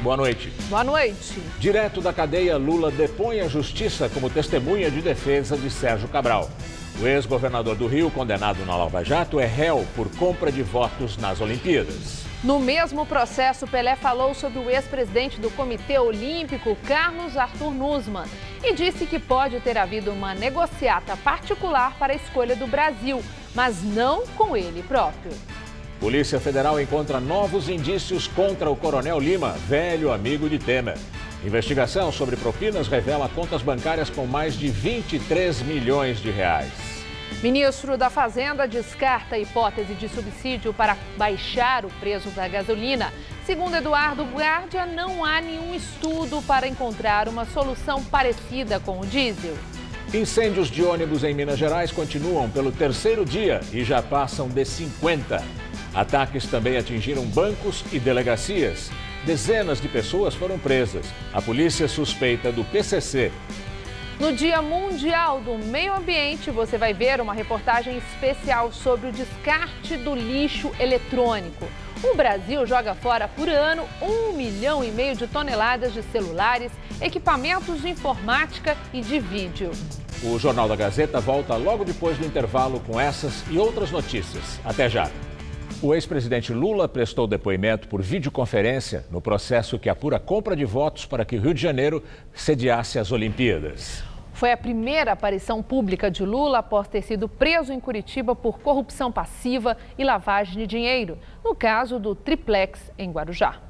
boa noite. Boa noite. Direto da cadeia, Lula depõe à justiça como testemunha de defesa de Sérgio Cabral. O ex-governador do Rio, condenado na Lava Jato, é réu por compra de votos nas Olimpíadas. No mesmo processo, Pelé falou sobre o ex-presidente do Comitê Olímpico, Carlos Arthur Nussmann, e disse que pode ter havido uma negociata particular para a escolha do Brasil, mas não com ele próprio. Polícia Federal encontra novos indícios contra o Coronel Lima, velho amigo de Temer. Investigação sobre propinas revela contas bancárias com mais de 23 milhões de reais. Ministro da Fazenda descarta a hipótese de subsídio para baixar o preço da gasolina. Segundo Eduardo Guardia, não há nenhum estudo para encontrar uma solução parecida com o diesel. Incêndios de ônibus em Minas Gerais continuam pelo terceiro dia e já passam de 50. Ataques também atingiram bancos e delegacias. Dezenas de pessoas foram presas. A polícia suspeita do PCC. No Dia Mundial do Meio Ambiente, você vai ver uma reportagem especial sobre o descarte do lixo eletrônico. O Brasil joga fora por ano 1,5 milhão de toneladas de celulares, equipamentos de informática e de vídeo. O Jornal da Gazeta volta logo depois do intervalo com essas e outras notícias. Até já. O ex-presidente Lula prestou depoimento por videoconferência no processo que apura a compra de votos para que o Rio de Janeiro sediasse as Olimpíadas. Foi a primeira aparição pública de Lula após ter sido preso em Curitiba por corrupção passiva e lavagem de dinheiro, no caso do Triplex em Guarujá.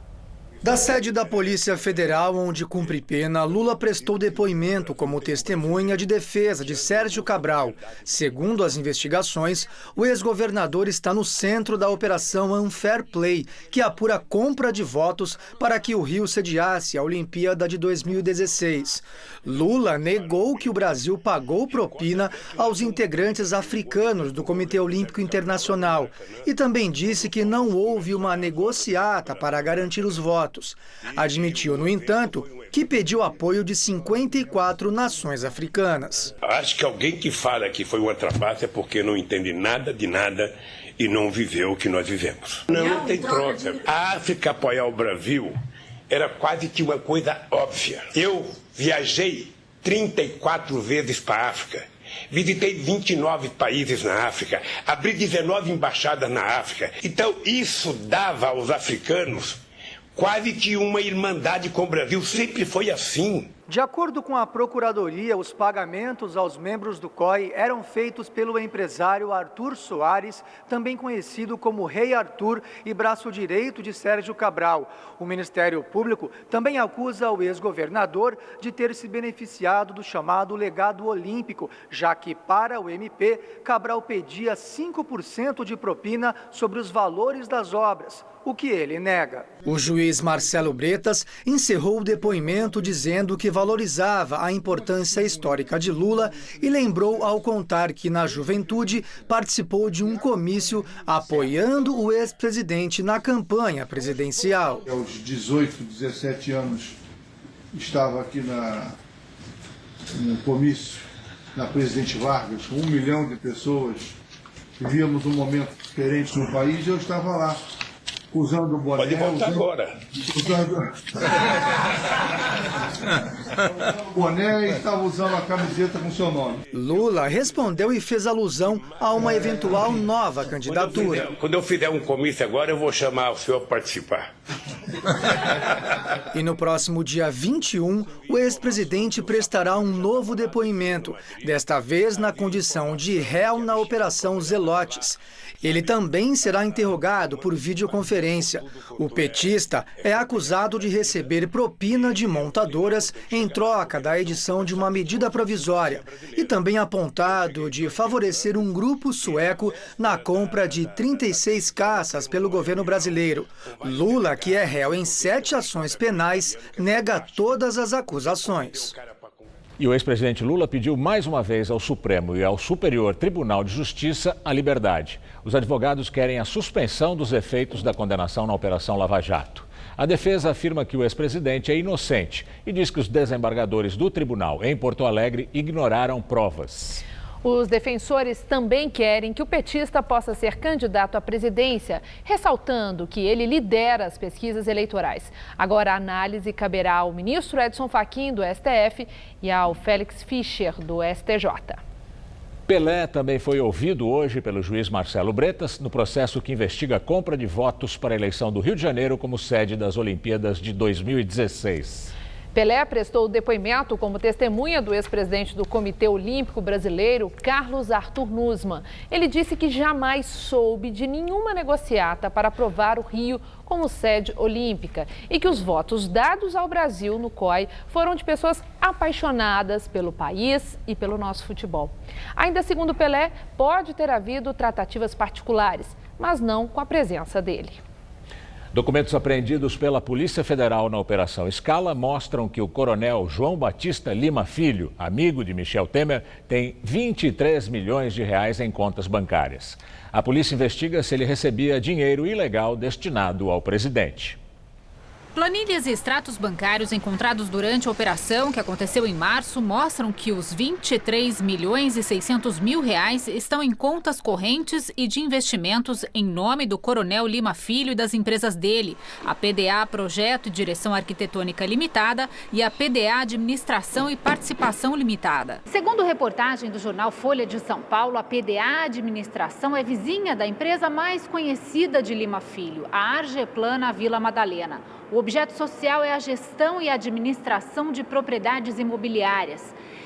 Da sede da Polícia Federal, onde cumpre pena, Lula prestou depoimento como testemunha de defesa de Sérgio Cabral. Segundo as investigações, o ex-governador está no centro da Operação Unfair Play, que apura a compra de votos para que o Rio sediasse a Olimpíada de 2016. Lula negou que o Brasil pagou propina aos integrantes africanos do Comitê Olímpico Internacional e também disse que não houve uma negociata para garantir os votos. Admitiu, no entanto, que pediu apoio de 54 nações africanas. Acho que alguém que fala que foi uma trapaça é porque não entende nada de nada e não viveu o que nós vivemos. Não tem troca. A África apoiar o Brasil era quase que uma coisa óbvia. Eu viajei 34 vezes para a África. Visitei 29 países na África, abri 19 embaixadas na África. Então isso dava aos africanos quase que uma irmandade com o Brasil, sempre foi assim. De acordo com a Procuradoria, os pagamentos aos membros do COI eram feitos pelo empresário Arthur Soares, também conhecido como Rei Arthur e braço direito de Sérgio Cabral. O Ministério Público também acusa o ex-governador de ter se beneficiado do chamado legado olímpico, já que para o MP, Cabral pedia 5% de propina sobre os valores das obras, o que ele nega. O juiz Marcelo Bretas encerrou o depoimento dizendo que valorizava a importância histórica de Lula e lembrou ao contar que na juventude participou de um comício apoiando o ex-presidente na campanha presidencial. Aos 18, 17 anos estava aqui no comício na Presidente Vargas, com 1 milhão de pessoas. Vivíamos um momento diferente no país e eu estava lá. Usando o boné. Pode voltar agora. Usando o boné e estava usando a camiseta com seu nome. Lula respondeu e fez alusão a uma eventual nova candidatura. Quando eu fizer um comício agora, eu vou chamar o senhor para participar. E no próximo dia 21, o ex-presidente prestará um novo depoimento, desta vez na condição de réu na Operação Zelotes. Ele também será interrogado por videoconferência. O petista é acusado de receber propina de montadoras em troca da edição de uma medida provisória e também apontado de favorecer um grupo sueco na compra de 36 caças pelo governo brasileiro. Lula, que é réu em 7 ações penais, nega todas as acusações. E o ex-presidente Lula pediu mais uma vez ao Supremo e ao Superior Tribunal de Justiça a liberdade. Os advogados querem a suspensão dos efeitos da condenação na Operação Lava Jato. A defesa afirma que o ex-presidente é inocente e diz que os desembargadores do tribunal em Porto Alegre ignoraram provas. Os defensores também querem que o petista possa ser candidato à presidência, ressaltando que ele lidera as pesquisas eleitorais. Agora a análise caberá ao ministro Edson Fachin, do STF, e ao Félix Fischer, do STJ. Pelé também foi ouvido hoje pelo juiz Marcelo Bretas no processo que investiga a compra de votos para a eleição do Rio de Janeiro como sede das Olimpíadas de 2016. Pelé prestou depoimento como testemunha do ex-presidente do Comitê Olímpico Brasileiro, Carlos Arthur Nussmann. Ele disse que jamais soube de nenhuma negociata para aprovar o Rio como sede olímpica e que os votos dados ao Brasil no COI foram de pessoas apaixonadas pelo país e pelo nosso futebol. Ainda segundo Pelé, pode ter havido tratativas particulares, mas não com a presença dele. Documentos apreendidos pela Polícia Federal na Operação Scala mostram que o coronel João Batista Lima Filho, amigo de Michel Temer, tem 23 milhões de reais em contas bancárias. A polícia investiga se ele recebia dinheiro ilegal destinado ao presidente. Planilhas e extratos bancários encontrados durante a operação, que aconteceu em março, mostram que os 23 milhões e 600 mil reais estão em contas correntes e de investimentos em nome do coronel Lima Filho e das empresas dele, a PDA Projeto e Direção Arquitetônica Limitada e a PDA Administração e Participação Limitada. Segundo reportagem do jornal Folha de São Paulo, a PDA Administração é vizinha da empresa mais conhecida de Lima Filho, a Argeplan na Vila Madalena. O objeto social é a gestão e administração de propriedades imobiliárias.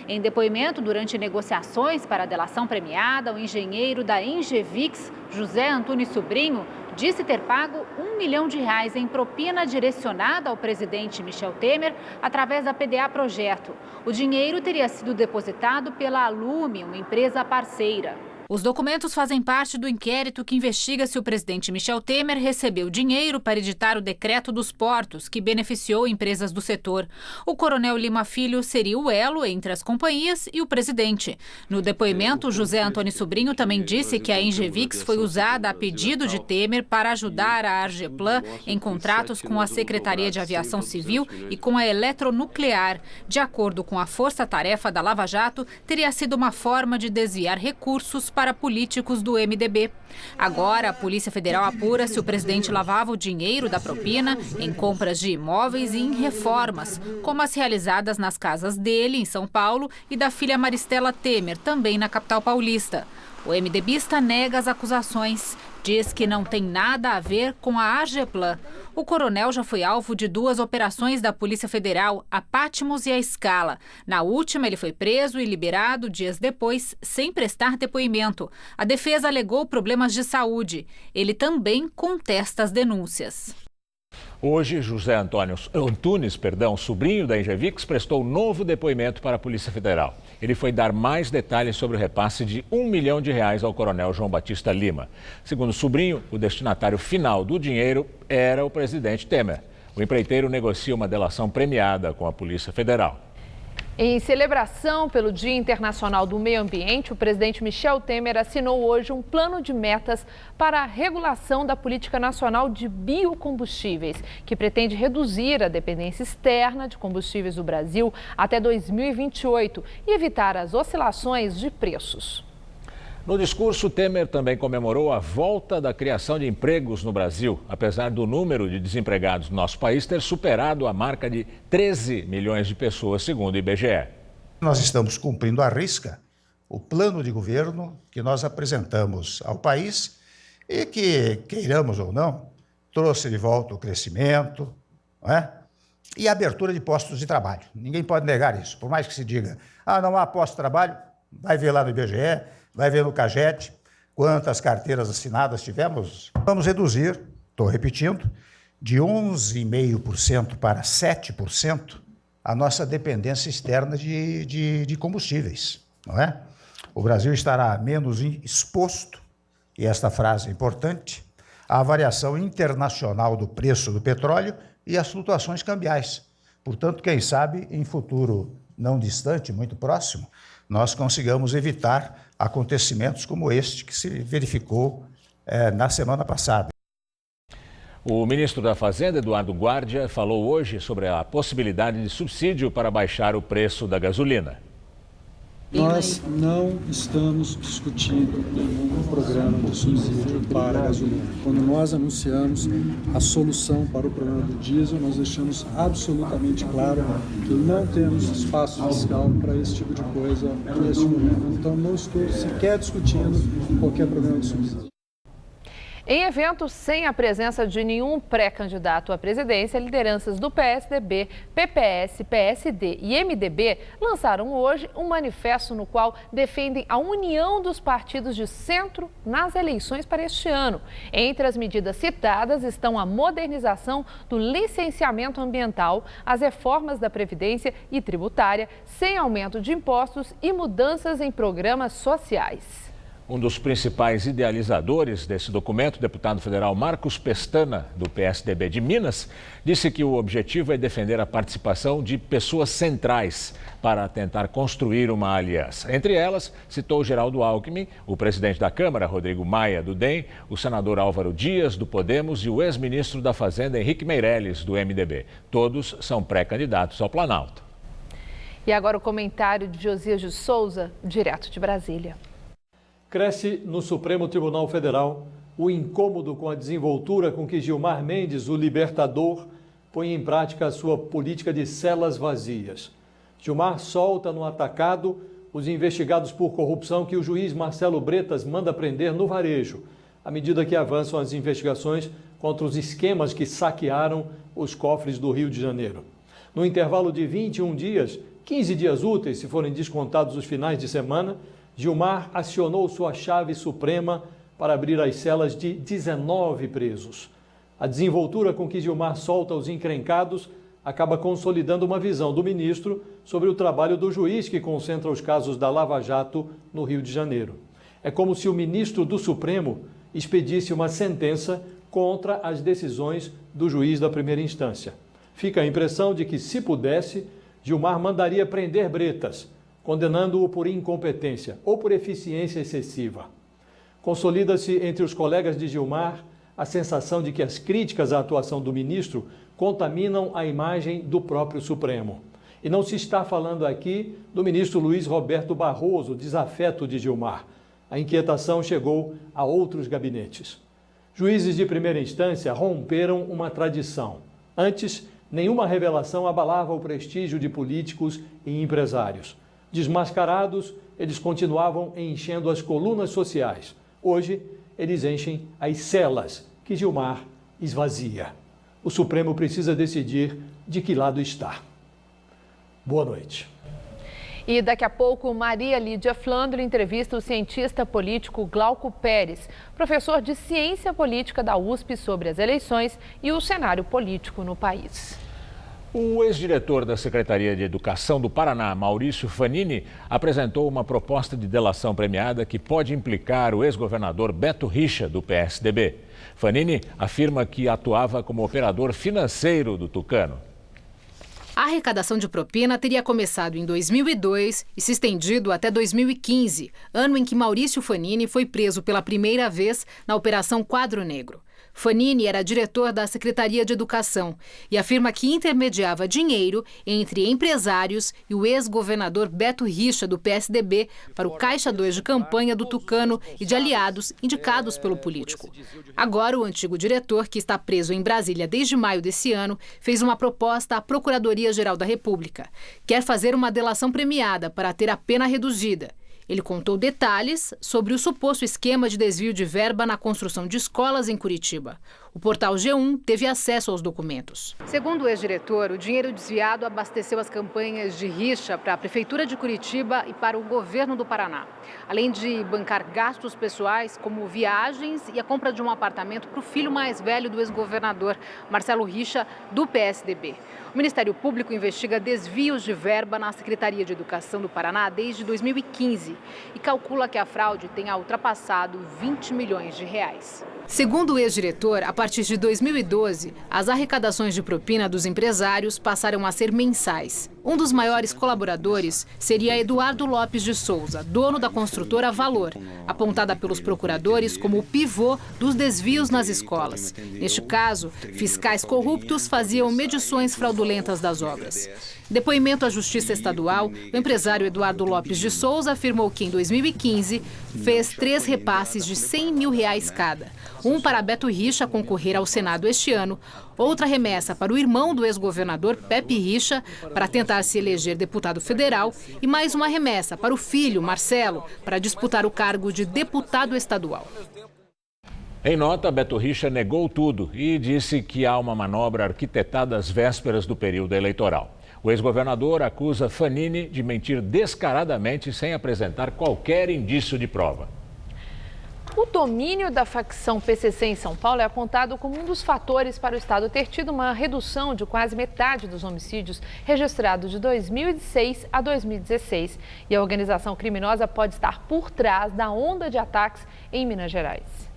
Em depoimento durante negociações para a delação premiada, o engenheiro da Engevix, José Antunes Sobrinho, disse ter pago R$1 milhão em propina direcionada ao presidente Michel Temer através da PDA Projeto. O dinheiro teria sido depositado pela Alume, uma empresa parceira. Os documentos fazem parte do inquérito que investiga se o presidente Michel Temer recebeu dinheiro para editar o decreto dos portos, que beneficiou empresas do setor. O coronel Lima Filho seria o elo entre as companhias e o presidente. No depoimento, José Antônio Sobrinho também disse que a Engevix foi usada a pedido de Temer para ajudar a Argeplan em contratos com a Secretaria de Aviação Civil e com a Eletronuclear. De acordo com a Força-Tarefa da Lava Jato, teria sido uma forma de desviar recursos para políticos do MDB. Agora, a Polícia Federal apura se o presidente lavava o dinheiro da propina em compras de imóveis e em reformas, como as realizadas nas casas dele, em São Paulo, e da filha Maristela Temer, também na capital paulista. O MDBista nega as acusações. Diz que não tem nada a ver com a Argeplan. O coronel já foi alvo de 2 operações da Polícia Federal, a Patmos e a Scala. Na última, ele foi preso e liberado dias depois, sem prestar depoimento. A defesa alegou problemas de saúde. Ele também contesta as denúncias. Hoje, José Antunes, sobrinho da Engevix, prestou novo depoimento para a Polícia Federal. Ele foi dar mais detalhes sobre o repasse de R$1 milhão ao coronel João Batista Lima. Segundo o sobrinho, o destinatário final do dinheiro era o presidente Temer. O empreiteiro negocia uma delação premiada com a Polícia Federal. Em celebração pelo Dia Internacional do Meio Ambiente, o presidente Michel Temer assinou hoje um plano de metas para a regulação da Política Nacional de Biocombustíveis, que pretende reduzir a dependência externa de combustíveis do Brasil até 2028 e evitar as oscilações de preços. No discurso, Temer também comemorou a volta da criação de empregos no Brasil, apesar do número de desempregados no nosso país ter superado a marca de 13 milhões de pessoas, segundo o IBGE. Nós estamos cumprindo à risca o plano de governo que nós apresentamos ao país e que, queiramos ou não, trouxe de volta o crescimento, não é? E a abertura de postos de trabalho. Ninguém pode negar isso. Por mais que se diga, não há posto de trabalho, vai ver lá no IBGE, vai ver no CAGED quantas carteiras assinadas tivemos. Vamos reduzir, estou repetindo, de 11,5% para 7% a nossa dependência externa de combustíveis, não é? O Brasil estará menos exposto, e esta frase é importante, à variação internacional do preço do petróleo e às flutuações cambiais. Portanto, quem sabe, em futuro não distante, muito próximo, nós consigamos evitar acontecimentos como este que se verificou na semana passada. O ministro da Fazenda, Eduardo Guardia, falou hoje sobre a possibilidade de subsídio para baixar o preço da gasolina. Nós não estamos discutindo nenhum programa de subsídio para a gasolina. Quando nós anunciamos a solução para o problema do diesel, nós deixamos absolutamente claro que não temos espaço fiscal para esse tipo de coisa neste momento. Então, não estou sequer discutindo qualquer programa de subsídio. Em eventos sem a presença de nenhum pré-candidato à presidência, lideranças do PSDB, PPS, PSD e MDB lançaram hoje um manifesto no qual defendem a união dos partidos de centro nas eleições para este ano. Entre as medidas citadas estão a modernização do licenciamento ambiental, as reformas da Previdência e tributária, sem aumento de impostos e mudanças em programas sociais. Um dos principais idealizadores desse documento, o deputado federal Marcos Pestana, do PSDB de Minas, disse que o objetivo é defender a participação de pessoas centrais para tentar construir uma aliança. Entre elas, citou Geraldo Alckmin, o presidente da Câmara, Rodrigo Maia, do DEM, o senador Álvaro Dias, do Podemos, e o ex-ministro da Fazenda, Henrique Meirelles, do MDB. Todos são pré-candidatos ao Planalto. E agora o comentário de Josias de Souza, direto de Brasília. Cresce no Supremo Tribunal Federal o incômodo com a desenvoltura com que Gilmar Mendes, o libertador, põe em prática a sua política de celas vazias. Gilmar solta no atacado os investigados por corrupção que o juiz Marcelo Bretas manda prender no varejo, à medida que avançam as investigações contra os esquemas que saquearam os cofres do Rio de Janeiro. No intervalo de 21 dias, 15 dias úteis, se forem descontados os finais de semana, Gilmar acionou sua chave suprema para abrir as celas de 19 presos. A desenvoltura com que Gilmar solta os encrencados acaba consolidando uma visão do ministro sobre o trabalho do juiz que concentra os casos da Lava Jato no Rio de Janeiro. É como se o ministro do Supremo expedisse uma sentença contra as decisões do juiz da primeira instância. Fica a impressão de que, se pudesse, Gilmar mandaria prender Bretas, condenando-o por incompetência ou por eficiência excessiva. Consolida-se entre os colegas de Gilmar a sensação de que as críticas à atuação do ministro contaminam a imagem do próprio Supremo. E não se está falando aqui do ministro Luiz Roberto Barroso, desafeto de Gilmar. A inquietação chegou a outros gabinetes. Juízes de primeira instância romperam uma tradição. Antes, nenhuma revelação abalava o prestígio de políticos e empresários. Desmascarados, eles continuavam enchendo as colunas sociais. Hoje, eles enchem as celas que Gilmar esvazia. O Supremo precisa decidir de que lado está. Boa noite. E daqui a pouco, Maria Lídia Flandre entrevista o cientista político Glauco Pérez, professor de Ciência Política da USP, sobre as eleições e o cenário político no país. O ex-diretor da Secretaria de Educação do Paraná, Maurício Fanini, apresentou uma proposta de delação premiada que pode implicar o ex-governador Beto Richa, do PSDB. Fanini afirma que atuava como operador financeiro do Tucano. A arrecadação de propina teria começado em 2002 e se estendido até 2015, ano em que Maurício Fanini foi preso pela primeira vez na Operação Quadro Negro. Fanini era diretor da Secretaria de Educação e afirma que intermediava dinheiro entre empresários e o ex-governador Beto Richa, do PSDB, para o Caixa 2 de campanha do Tucano e de aliados indicados pelo político. Agora, o antigo diretor, que está preso em Brasília desde maio desse ano, fez uma proposta à Procuradoria-Geral da República. Quer fazer uma delação premiada para ter a pena reduzida. Ele contou detalhes sobre o suposto esquema de desvio de verba na construção de escolas em Curitiba. O portal G1 teve acesso aos documentos. Segundo o ex-diretor, o dinheiro desviado abasteceu as campanhas de Richa para a Prefeitura de Curitiba e para o governo do Paraná, além de bancar gastos pessoais como viagens e a compra de um apartamento para o filho mais velho do ex-governador, Marcelo Richa, do PSDB. O Ministério Público investiga desvios de verba na Secretaria de Educação do Paraná desde 2015 e calcula que a fraude tenha ultrapassado 20 milhões de reais. Segundo o ex-diretor, a partir de 2012, as arrecadações de propina dos empresários passaram a ser mensais. Um dos maiores colaboradores seria Eduardo Lopes de Souza, dono da construtora Valor, apontada pelos procuradores como o pivô dos desvios nas escolas. Neste caso, fiscais corruptos faziam medições fraudulentas das obras. Depoimento à Justiça Estadual, o empresário Eduardo Lopes de Souza afirmou que em 2015 fez 3 repasses de R$100 mil cada. Um para Beto Richa concorrer ao Senado este ano, outra remessa para o irmão do ex-governador Pepe Richa para tentar se eleger deputado federal e mais uma remessa para o filho, Marcelo, para disputar o cargo de deputado estadual. Em nota, Beto Richa negou tudo e disse que há uma manobra arquitetada às vésperas do período eleitoral. O ex-governador acusa Fanini de mentir descaradamente sem apresentar qualquer indício de prova. O domínio da facção PCC em São Paulo é apontado como um dos fatores para o estado ter tido uma redução de quase metade dos homicídios registrados de 2006 a 2016. E a organização criminosa pode estar por trás da onda de ataques em Minas Gerais.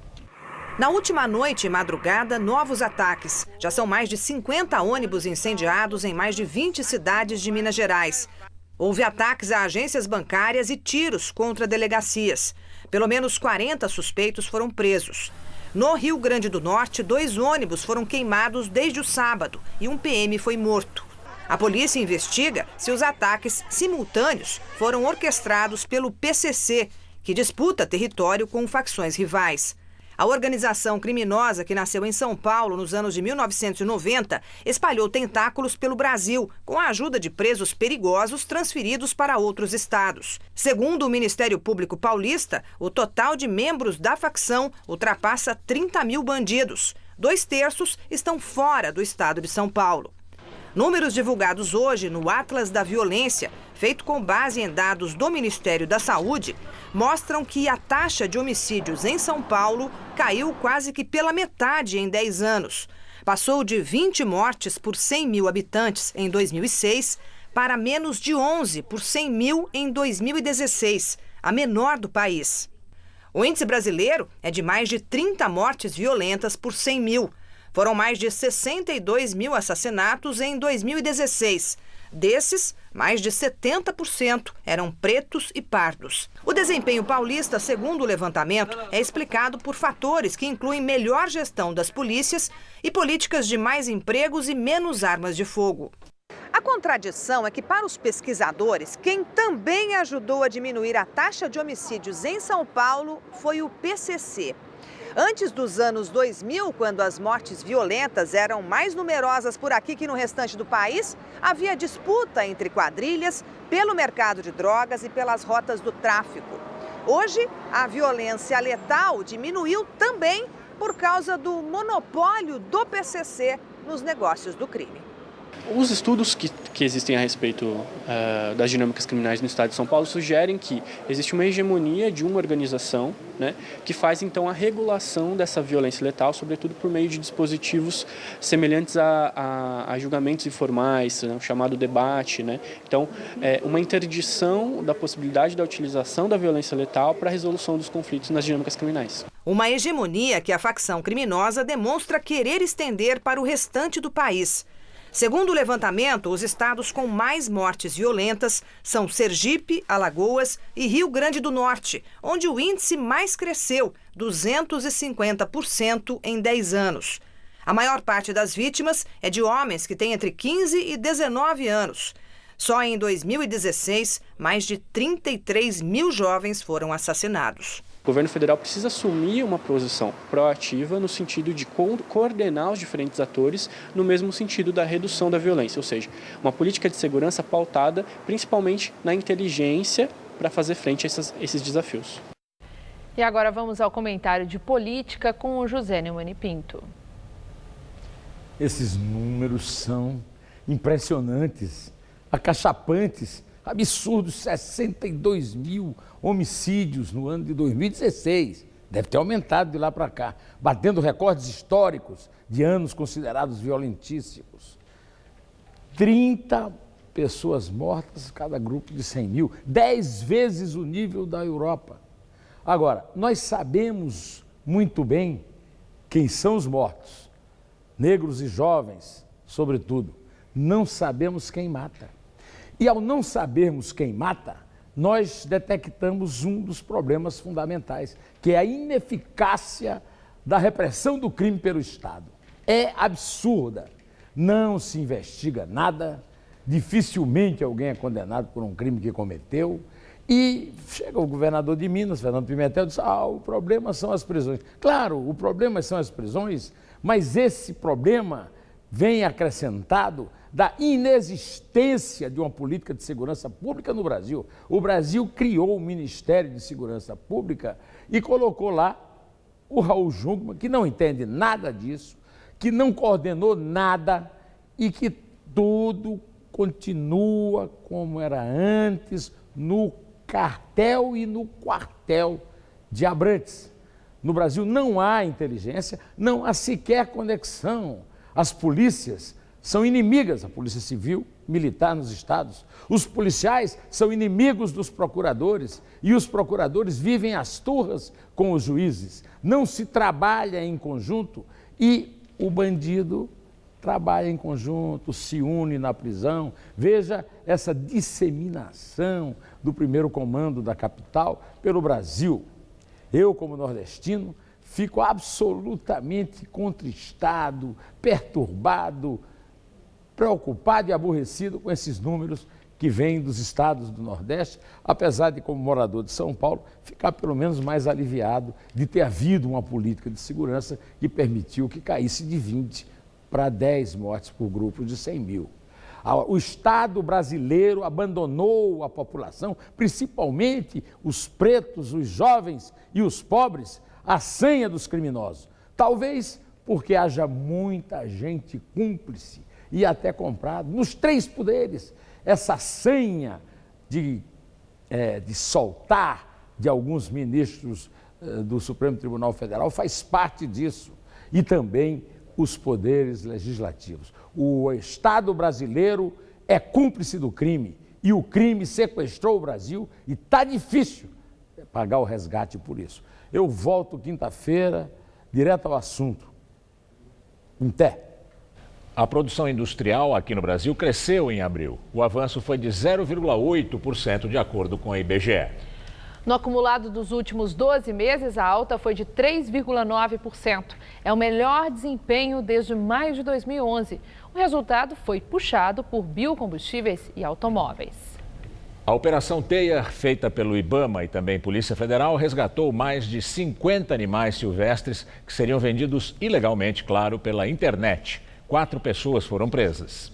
Na última noite e madrugada, novos ataques. Já são mais de 50 ônibus incendiados em mais de 20 cidades de Minas Gerais. Houve ataques a agências bancárias e tiros contra delegacias. Pelo menos 40 suspeitos foram presos. No Rio Grande do Norte, 2 ônibus foram queimados desde o sábado e um PM foi morto. A polícia investiga se os ataques simultâneos foram orquestrados pelo PCC, que disputa território com facções rivais. A organização criminosa, que nasceu em São Paulo nos anos de 1990, espalhou tentáculos pelo Brasil, com a ajuda de presos perigosos transferidos para outros estados. Segundo o Ministério Público Paulista, o total de membros da facção ultrapassa 30 mil bandidos. 2/3 estão fora do estado de São Paulo. Números divulgados hoje no Atlas da Violência, feito com base em dados do Ministério da Saúde, mostram que a taxa de homicídios em São Paulo caiu quase que pela metade em 10 anos. Passou de 20 mortes por 100 mil habitantes em 2006 para menos de 11 por 100 mil em 2016, a menor do país. O índice brasileiro é de mais de 30 mortes violentas por 100 mil. Foram mais de 62 mil assassinatos em 2016. Desses, mais de 70% eram pretos e pardos. O desempenho paulista, segundo o levantamento, é explicado por fatores que incluem melhor gestão das polícias e políticas de mais empregos e menos armas de fogo. A contradição é que, para os pesquisadores, quem também ajudou a diminuir a taxa de homicídios em São Paulo foi o PCC. Antes dos anos 2000, quando as mortes violentas eram mais numerosas por aqui que no restante do país, havia disputa entre quadrilhas pelo mercado de drogas e pelas rotas do tráfico. Hoje, a violência letal diminuiu também por causa do monopólio do PCC nos negócios do crime. Os estudos que existem a respeito das dinâmicas criminais no estado de São Paulo sugerem que existe uma hegemonia de uma organização, né, que faz então a regulação dessa violência letal, sobretudo por meio de dispositivos semelhantes a julgamentos informais, né, o chamado debate. Né? Então, uma interdição da possibilidade da utilização da violência letal para a resolução dos conflitos nas dinâmicas criminais. Uma hegemonia que a facção criminosa demonstra querer estender para o restante do país. Segundo o levantamento, os estados com mais mortes violentas são Sergipe, Alagoas e Rio Grande do Norte, onde o índice mais cresceu, 250% em 10 anos. A maior parte das vítimas é de homens que têm entre 15 e 19 anos. Só em 2016, mais de 33 mil jovens foram assassinados. O governo federal precisa assumir uma posição proativa no sentido de coordenar os diferentes atores no mesmo sentido da redução da violência, ou seja, uma política de segurança pautada principalmente na inteligência para fazer frente a esses desafios. E agora vamos ao comentário de política com o José Neumann Pinto. Esses números são impressionantes, acachapantes. Absurdos, 62 mil homicídios no ano de 2016. Deve ter aumentado de lá para cá, batendo recordes históricos de anos considerados violentíssimos. 30 pessoas mortas cada grupo de 100 mil, 10 vezes o nível da Europa. Agora, nós sabemos muito bem quem são os mortos, negros e jovens, sobretudo. Não sabemos quem mata. E ao não sabermos quem mata, nós detectamos um dos problemas fundamentais, que é a ineficácia da repressão do crime pelo Estado. É absurda. Não se investiga nada, dificilmente alguém é condenado por um crime que cometeu. E chega o governador de Minas, Fernando Pimentel, e diz: o problema são as prisões. Claro, o problema são as prisões, mas esse problema vem acrescentado da inexistência de uma política de segurança pública no Brasil. O Brasil criou o Ministério de Segurança Pública e colocou lá o Raul Jungmann, que não entende nada disso, que não coordenou nada e que tudo continua como era antes no cartel e no quartel de Abrantes. No Brasil não há inteligência, não há sequer conexão. As polícias são inimigas, a polícia civil, militar nos estados. Os policiais são inimigos dos procuradores e os procuradores vivem às turras com os juízes. Não se trabalha em conjunto e o bandido trabalha em conjunto, se une na prisão. Veja essa disseminação do primeiro comando da capital pelo Brasil. Eu, como nordestino, fico absolutamente contristado, perturbado, preocupado e aborrecido com esses números que vêm dos estados do Nordeste, apesar de, como morador de São Paulo, ficar pelo menos mais aliviado de ter havido uma política de segurança que permitiu que caísse de 20 para 10 mortes por grupo de 100 mil. O Estado brasileiro abandonou a população, principalmente os pretos, os jovens e os pobres, à senha dos criminosos. Talvez porque haja muita gente cúmplice e até comprado nos 3 poderes. Essa senha de soltar de alguns ministros do Supremo Tribunal Federal faz parte disso. E também os poderes legislativos. O Estado brasileiro é cúmplice do crime e o crime sequestrou o Brasil e está difícil pagar o resgate por isso. Eu volto quinta-feira, direto ao assunto. Em pé. A produção industrial aqui no Brasil cresceu em abril. O avanço foi de 0,8% de acordo com a IBGE. No acumulado dos últimos 12 meses, a alta foi de 3,9%. É o melhor desempenho desde maio de 2011. O resultado foi puxado por biocombustíveis e automóveis. A Operação Teia, feita pelo IBAMA e também Polícia Federal, resgatou mais de 50 animais silvestres que seriam vendidos ilegalmente, claro, pela internet. 4 pessoas foram presas.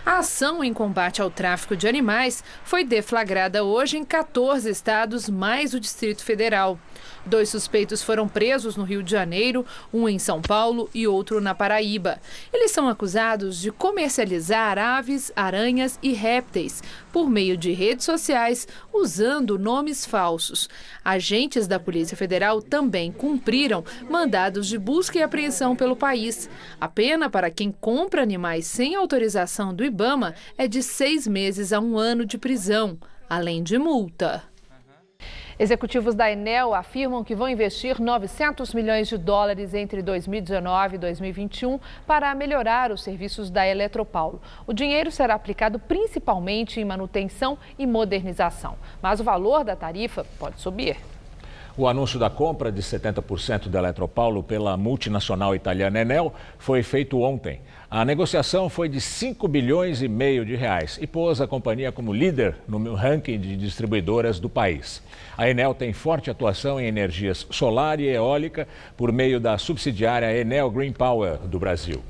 A ação em combate ao tráfico de animais foi deflagrada hoje em 14 estados, mais o Distrito Federal. 2 suspeitos foram presos no Rio de Janeiro, um em São Paulo e outro na Paraíba. Eles são acusados de comercializar aves, aranhas e répteis por meio de redes sociais, usando nomes falsos. Agentes da Polícia Federal também cumpriram mandados de busca e apreensão pelo país. A pena para quem compra animais sem autorização do IBAMA é de 6 meses a 1 ano de prisão, além de multa. Executivos da Enel afirmam que vão investir 900 milhões de dólares entre 2019 e 2021 para melhorar os serviços da Eletropaulo. O dinheiro será aplicado principalmente em manutenção e modernização, mas o valor da tarifa pode subir. O anúncio da compra de 70% da Eletropaulo pela multinacional italiana Enel foi feito ontem. A negociação foi de 5,5 bilhões de reais e pôs a companhia como líder no ranking de distribuidoras do país. A Enel tem forte atuação em energias solar e eólica por meio da subsidiária Enel Green Power do Brasil.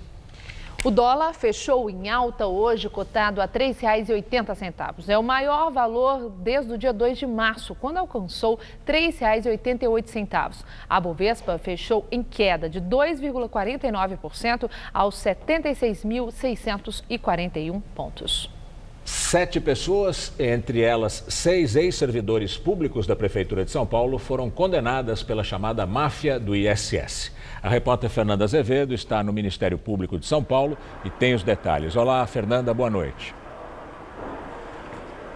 O dólar fechou em alta hoje, cotado a R$ 3,80. É o maior valor desde o dia 2 de março, quando alcançou R$ 3,88. A Bovespa fechou em queda de 2,49% aos 76.641 pontos. 7 pessoas, entre elas 6 ex-servidores públicos da Prefeitura de São Paulo, foram condenadas pela chamada máfia do ISS. A repórter Fernanda Azevedo está no Ministério Público de São Paulo e tem os detalhes. Olá, Fernanda, boa noite.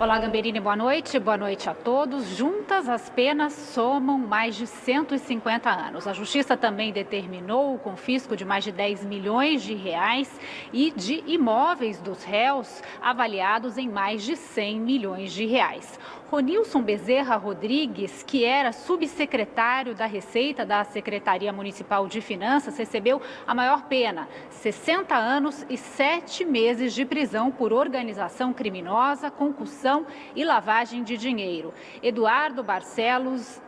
Olá, Gamberini, boa noite. Boa noite a todos. Juntas, as penas somam mais de 150 anos. A Justiça também determinou o confisco de mais de 10 milhões de reais e de imóveis dos réus avaliados em mais de 100 milhões de reais. Ronilson Bezerra Rodrigues, que era subsecretário da Receita da Secretaria Municipal de Finanças, recebeu a maior pena, 60 anos e 7 meses de prisão por organização criminosa, concussão e lavagem de dinheiro. Eduardo Barcelos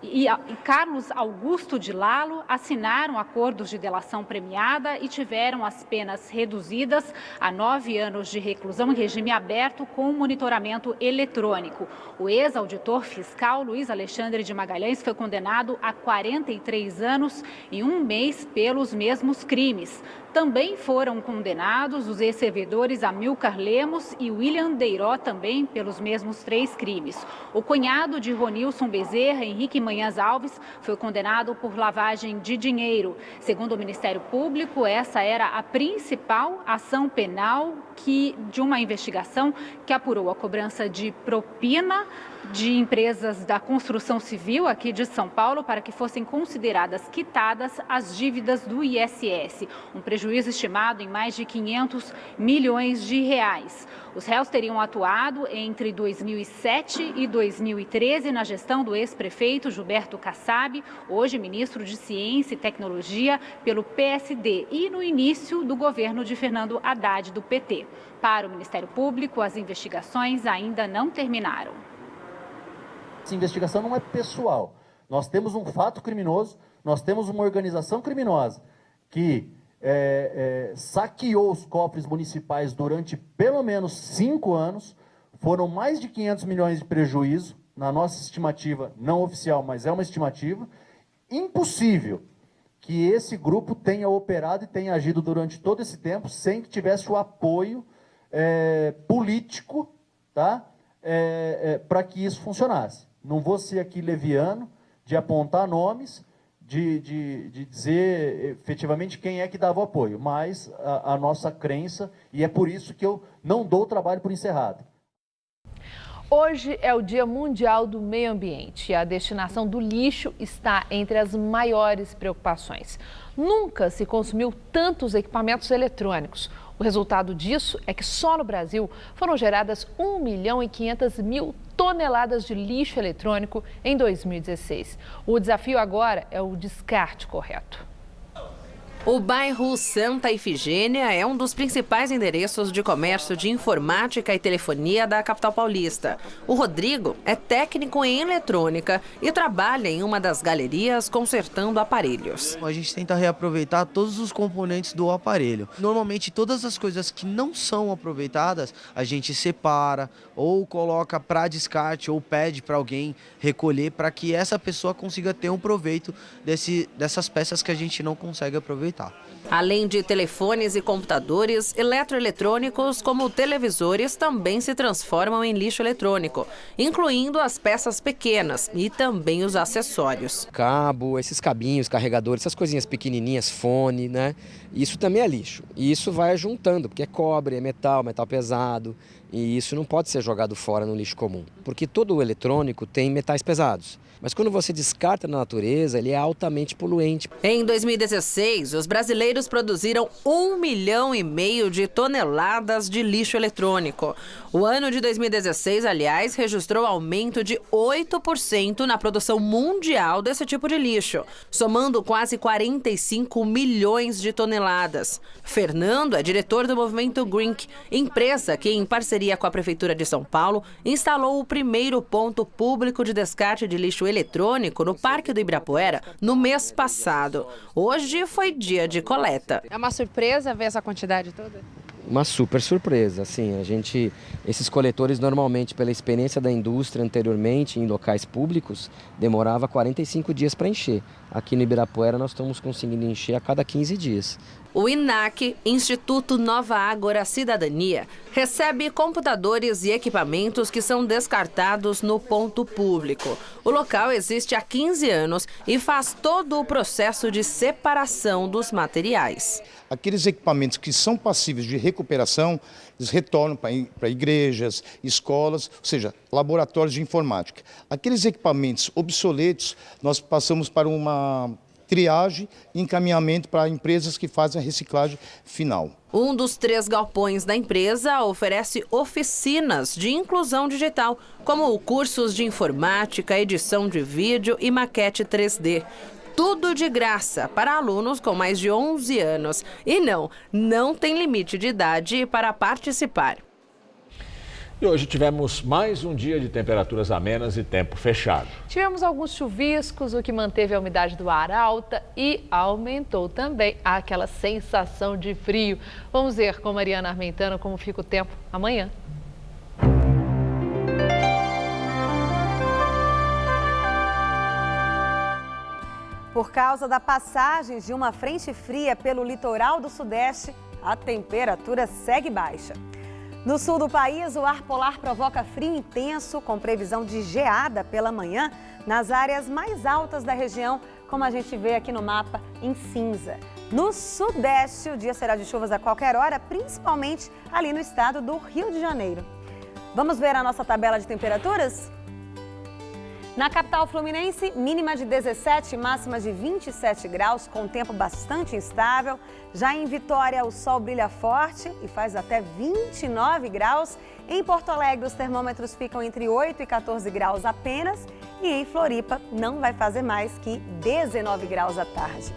e Carlos Augusto de Lalo assinaram acordos de delação premiada e tiveram as penas reduzidas a 9 anos de reclusão em regime aberto com monitoramento eletrônico. O ex-auditor fiscal Luiz Alexandre de Magalhães foi condenado a 43 anos e 1 mês pelos mesmos crimes. Também foram condenados os ex-servidores Amilcar Lemos e William Deiró, também pelos mesmos 3 crimes. O cunhado de Ronilson Bezerra, Henrique Manhãs Alves, foi condenado por lavagem de dinheiro. Segundo o Ministério Público, essa era a principal ação penal de uma investigação que apurou a cobrança de propina de empresas da construção civil aqui de São Paulo para que fossem consideradas quitadas as dívidas do ISS, um prejuízo estimado em mais de 500 milhões de reais. Os réus teriam atuado entre 2007 e 2013 na gestão do ex-prefeito Gilberto Kassab, hoje ministro de Ciência e Tecnologia pelo PSD, e no início do governo de Fernando Haddad, do PT. Para o Ministério Público, as investigações ainda não terminaram. Essa investigação não é pessoal. Nós temos um fato criminoso, nós temos uma organização criminosa que saqueou os cofres municipais durante pelo menos 5 anos, foram mais de 500 milhões de prejuízo, na nossa estimativa não oficial, mas é uma estimativa. Impossível que esse grupo tenha operado e tenha agido durante todo esse tempo sem que tivesse o apoio político, tá? Para que isso funcionasse. Não vou ser aqui leviano de apontar nomes, de dizer efetivamente quem é que dava o apoio, mas a nossa crença, e é por isso que eu não dou o trabalho por encerrado. Hoje é o Dia Mundial do Meio Ambiente e a destinação do lixo está entre as maiores preocupações. Nunca se consumiu tantos equipamentos eletrônicos. O resultado disso é que só no Brasil foram geradas 1.500.000 toneladas de lixo eletrônico em 2016. O desafio agora é o descarte correto. O bairro Santa Ifigênia é um dos principais endereços de comércio de informática e telefonia da capital paulista. O Rodrigo é técnico em eletrônica e trabalha em uma das galerias consertando aparelhos. A gente tenta reaproveitar todos os componentes do aparelho. Normalmente todas as coisas que não são aproveitadas, a gente separa ou coloca para descarte ou pede para alguém recolher para que essa pessoa consiga ter um proveito dessas peças que a gente não consegue aproveitar. Além de telefones e computadores, eletroeletrônicos como televisores também se transformam em lixo eletrônico, incluindo as peças pequenas e também os acessórios. Cabo, esses cabinhos, carregadores, essas coisinhas pequenininhas, fone, né? Isso também é lixo. E isso vai juntando, porque é cobre, é metal pesado. E isso não pode ser jogado fora no lixo comum, porque todo o eletrônico tem metais pesados. Mas quando você descarta na natureza, ele é altamente poluente. Em 2016, os brasileiros produziram 1,5 milhão de toneladas de lixo eletrônico. O ano de 2016, aliás, registrou aumento de 8% na produção mundial desse tipo de lixo, somando quase 45 milhões de toneladas. Fernando é diretor do movimento Grink, empresa que, em parceria com a Prefeitura de São Paulo, instalou o primeiro ponto público de descarte de lixo eletrônico no Parque do Ibirapuera no mês passado. Hoje foi dia de coleta. É uma surpresa ver essa quantidade toda? Uma super surpresa, assim, esses coletores normalmente, pela experiência da indústria anteriormente em locais públicos, demorava 45 dias para encher. Aqui no Ibirapuera nós estamos conseguindo encher a cada 15 dias. O INAC, Instituto Nova Ágora Cidadania, recebe computadores e equipamentos que são descartados no ponto público. O local existe há 15 anos e faz todo o processo de separação dos materiais. aqueles equipamentos que são passíveis de recuperação, eles retornam para igrejas, escolas, ou seja, laboratórios de informática. Aqueles equipamentos obsoletos, nós passamos para uma triagem e encaminhamento para empresas que fazem a reciclagem final. Um dos 3 galpões da empresa oferece oficinas de inclusão digital, como cursos de informática, edição de vídeo e maquete 3D. Tudo de graça para alunos com mais de 11 anos. E não tem limite de idade para participar. E hoje tivemos mais um dia de temperaturas amenas e tempo fechado. Tivemos alguns chuviscos, o que manteve a umidade do ar alta e aumentou também aquela sensação de frio. Vamos ver com Mariana Armentano como fica o tempo amanhã. Por causa da passagem de uma frente fria pelo litoral do Sudeste, a temperatura segue baixa. No sul do país, o ar polar provoca frio intenso, com previsão de geada pela manhã nas áreas mais altas da região, como a gente vê aqui no mapa em cinza. No Sudeste, o dia será de chuvas a qualquer hora, principalmente ali no estado do Rio de Janeiro. Vamos ver a nossa tabela de temperaturas? Na capital fluminense, mínima de 17, máxima de 27 graus, com tempo bastante instável. Já em Vitória, o sol brilha forte e faz até 29 graus. Em Porto Alegre, os termômetros ficam entre 8 e 14 graus apenas. E em Floripa, não vai fazer mais que 19 graus à tarde.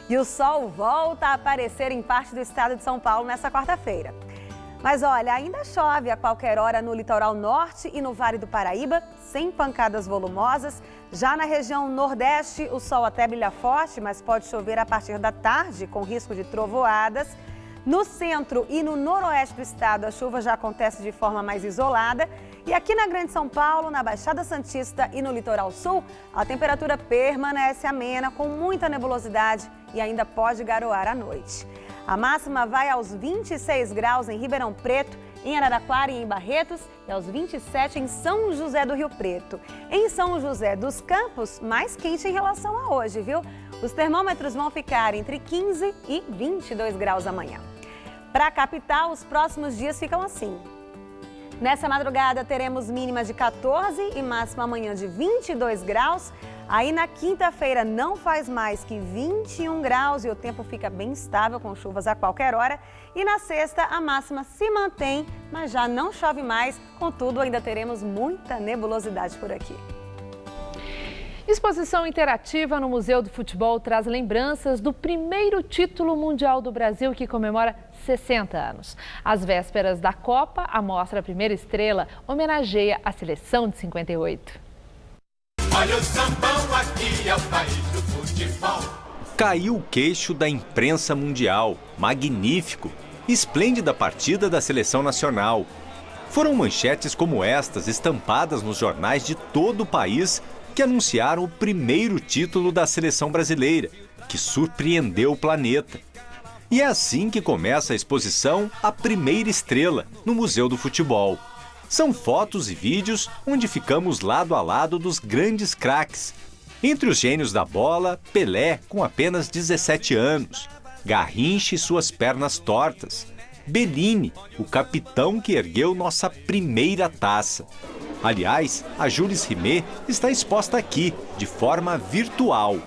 E o sol volta a aparecer em parte do estado de São Paulo nessa quarta-feira. Mas olha, ainda chove a qualquer hora no litoral norte e no Vale do Paraíba, sem pancadas volumosas. Já na região nordeste, o sol até brilha forte, mas pode chover a partir da tarde, com risco de trovoadas. No centro e no noroeste do estado, a chuva já acontece de forma mais isolada. E aqui na Grande São Paulo, na Baixada Santista e no litoral sul, a temperatura permanece amena, com muita nebulosidade e ainda pode garoar à noite. A máxima vai aos 26 graus em Ribeirão Preto, em Araraquara e em Barretos e aos 27 em São José do Rio Preto. Em São José dos Campos, mais quente em relação a hoje, viu? Os termômetros vão ficar entre 15 e 22 graus amanhã. Para a capital, os próximos dias ficam assim. Nessa madrugada teremos mínima de 14 e máxima amanhã de 22 graus. Aí na quinta-feira não faz mais que 21 graus e o tempo fica bem estável com chuvas a qualquer hora. E na sexta a máxima se mantém, mas já não chove mais, contudo ainda teremos muita nebulosidade por aqui. Exposição interativa no Museu do Futebol traz lembranças do primeiro título mundial do Brasil, que comemora 60 anos. Às vésperas da Copa, a mostra Primeira Estrela homenageia a seleção de 58. Olha o sambão, aqui é o país do futebol. Caiu o queixo da imprensa mundial. Magnífico. Esplêndida partida da seleção nacional. Foram manchetes como estas, estampadas nos jornais de todo o país, que anunciaram o primeiro título da seleção brasileira, que surpreendeu o planeta. E é assim que começa a exposição A Primeira Estrela, no Museu do Futebol. São fotos e vídeos onde ficamos lado a lado dos grandes craques. Entre os gênios da bola, Pelé, com apenas 17 anos, Garrincha e suas pernas tortas, Bellini, o capitão que ergueu nossa primeira taça. Aliás, a Jules Rimet está exposta aqui, de forma virtual.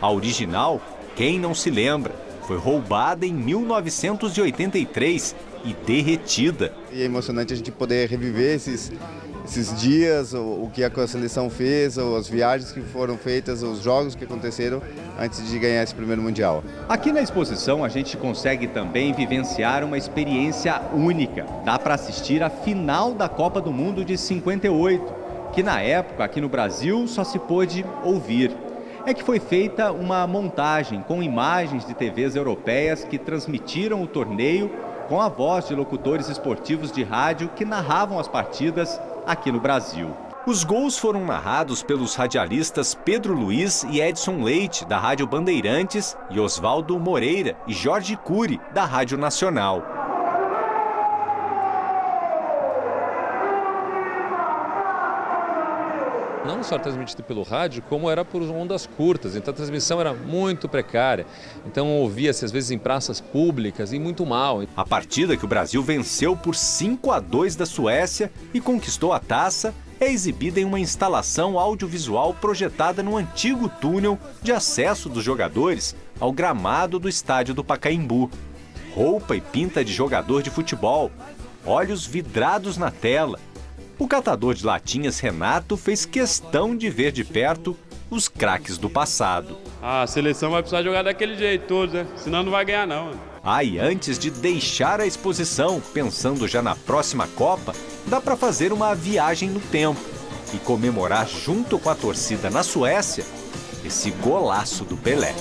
A original, quem não se lembra, foi roubada em 1983 e derretida. E é emocionante a gente poder reviver esses dias, o que a seleção fez, as viagens que foram feitas, os jogos que aconteceram antes de ganhar esse primeiro Mundial. Aqui na exposição a gente consegue também vivenciar uma experiência única. Dá para assistir a final da Copa do Mundo de 58, que na época aqui no Brasil só se pôde ouvir. É que foi feita uma montagem com imagens de TVs europeias que transmitiram o torneio com a voz de locutores esportivos de rádio que narravam as partidas aqui no Brasil. Os gols foram narrados pelos radialistas Pedro Luiz e Edson Leite, da Rádio Bandeirantes, e Oswaldo Moreira e Jorge Cury, da Rádio Nacional. não só transmitida pelo rádio, como era por ondas curtas, então a transmissão era muito precária. Então ouvia-se às vezes em praças públicas e muito mal. A partida que o Brasil venceu por 5-2 da Suécia e conquistou a taça é exibida em uma instalação audiovisual projetada no antigo túnel de acesso dos jogadores ao gramado do estádio do Pacaembu. Roupa e pinta de jogador de futebol, olhos vidrados na tela. O catador de latinhas Renato fez questão de ver de perto os craques do passado. A seleção vai precisar jogar daquele jeito todo, né? Senão não vai ganhar não. E antes de deixar a exposição, pensando já na próxima Copa, dá para fazer uma viagem no tempo e comemorar junto com a torcida na Suécia esse golaço do Pelé.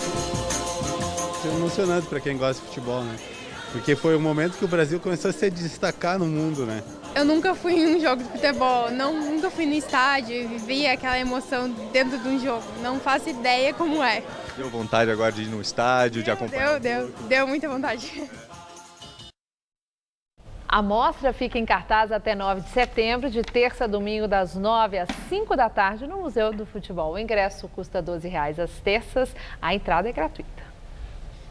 É emocionante para quem gosta de futebol, né? Porque foi o momento que o Brasil começou a se destacar no mundo, né? Eu nunca fui em um jogo de futebol, nunca fui no estádio e vivi aquela emoção dentro de um jogo. Não faço ideia como é. Deu vontade agora de ir no estádio, de acompanhar? Deu muita vontade. A mostra fica em cartaz até 9 de setembro, de terça a domingo, das 9 às 5 da tarde, no Museu do Futebol. O ingresso custa R$ 12,00 às terças, a entrada é gratuita.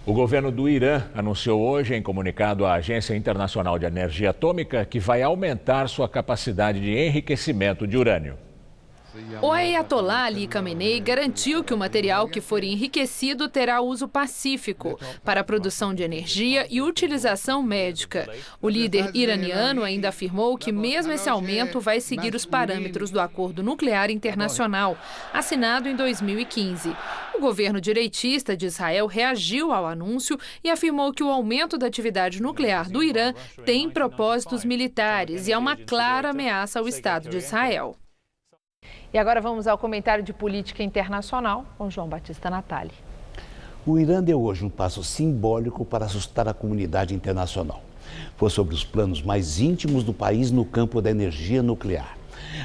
O governo do Irã anunciou hoje, em comunicado à Agência Internacional de Energia Atômica, que vai aumentar sua capacidade de enriquecimento de urânio. O Ayatollah Ali Khamenei garantiu que o material que for enriquecido terá uso pacífico para a produção de energia e utilização médica. O líder iraniano ainda afirmou que mesmo esse aumento vai seguir os parâmetros do Acordo Nuclear Internacional, assinado em 2015. O governo direitista de Israel reagiu ao anúncio e afirmou que o aumento da atividade nuclear do Irã tem propósitos militares e é uma clara ameaça ao Estado de Israel. E agora vamos ao comentário de política internacional com João Batista Natali. O Irã deu hoje um passo simbólico para assustar a comunidade internacional. Foi sobre os planos mais íntimos do país no campo da energia nuclear.